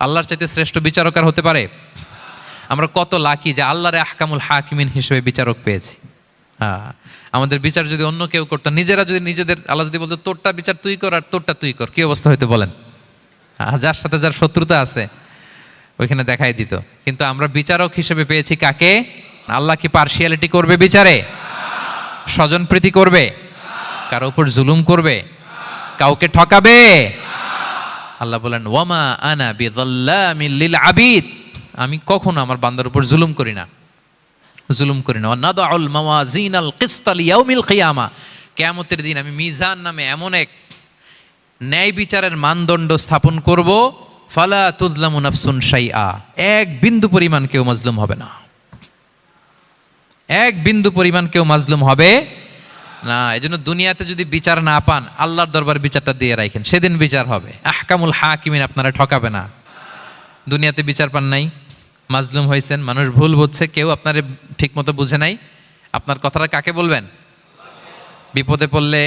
আল্লাহর চাইতে শ্রেষ্ঠ বিচারক আর হতে পারে? আমরা কত লাকি যে আল্লাহর আহকামুল হাকিমিন হিসেবে বিচারক পেয়েছি। হ্যাঁ, আমাদের বিচার যদি অন্য কেউ করতো, নিজেরা যদি নিজেদের, আল্লাহ যদি বলতো তোরটা বিচার তুই কর আর তোরটা তুই কর, কি অবস্থা হইতো বলেন? যার সাথে যার শত্রুতা আছে ওইখানে দেখাই দিত। কিন্তু আমরা বিচারক হিসেবে পেয়েছি কাকে? আল্লাহ কি পার্সিয়ালিটি করবে বিচারে? স্বজন প্রীতি করবে? কারো উপর জুলুম করবে? কাউকে ঠকাবে? আল্লাহ বলেন ওয়ামা আনা বিযাল্লামিল লিল আবিদ, আমি কখনো আমার বান্দার উপর জুলুম করি না। ওয়া নাদাউল মাওয়াজিনাল কিসতা লিয়াউমিল কিয়ামা, কিয়ামতের দিন আমি মিজান নামে এমন এক ন্যায় বিচারের মানদণ্ড স্থাপন করব, ফালা তুযলামু নাফসুন শাইআ, এক বিন্দু পরিমাণ কেউ মাজলুম হবে না। এক বিন্দু পরিমাণ কেউ মাজলুম হবে না। এজন্য দুনিয়াতে যদি বিচার না পান, আল্লাহর দরবার বিচারটা দিয়ে রাখেন, সেদিন বিচার হবে। আহকামুল হাকিমিন আপনারা ঠকাবে না। দুনিয়াতে বিচার পান নাই, মাজলুম হয়েছেন, মানুষ ভুল বুঝছে, কেউ আপনারে ঠিক মতো বুঝে নাই, আপনার কথাটা কাকে বলবেন? বিপদে পড়লে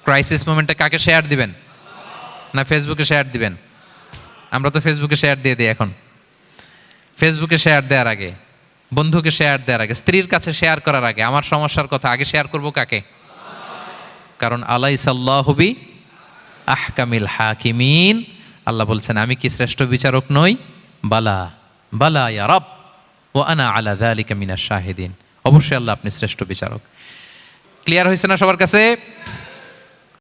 ক্রাইসিস মোমেন্টে কাকে শেয়ার দিবেন? না ফেসবুকে শেয়ার দিবেন? আমরা তো ফেসবুকে শেয়ার দিয়ে দিই এখন। ফেসবুকে শেয়ার দেওয়ার আগে, বন্ধুকে শেয়ার দেওয়ার আগে, স্ত্রীর কাছে শেয়ার করার আগে আমার সমস্যার কথা আগে শেয়ার করব কাকে? কারণ আলাইসাল্লাহু বি আহকামিল হাকিমিন, আল্লাহ বলছেন আমি কি শ্রেষ্ঠ বিচারক নই? বালা বালা ইয়া রব ওয়া আনা আলা যালিকা মিনাশ শাহিদিন, অবশ্যই আল্লাহ আপনি শ্রেষ্ঠ বিচারক। ক্লিয়ার হয়েছে না সবার কাছে?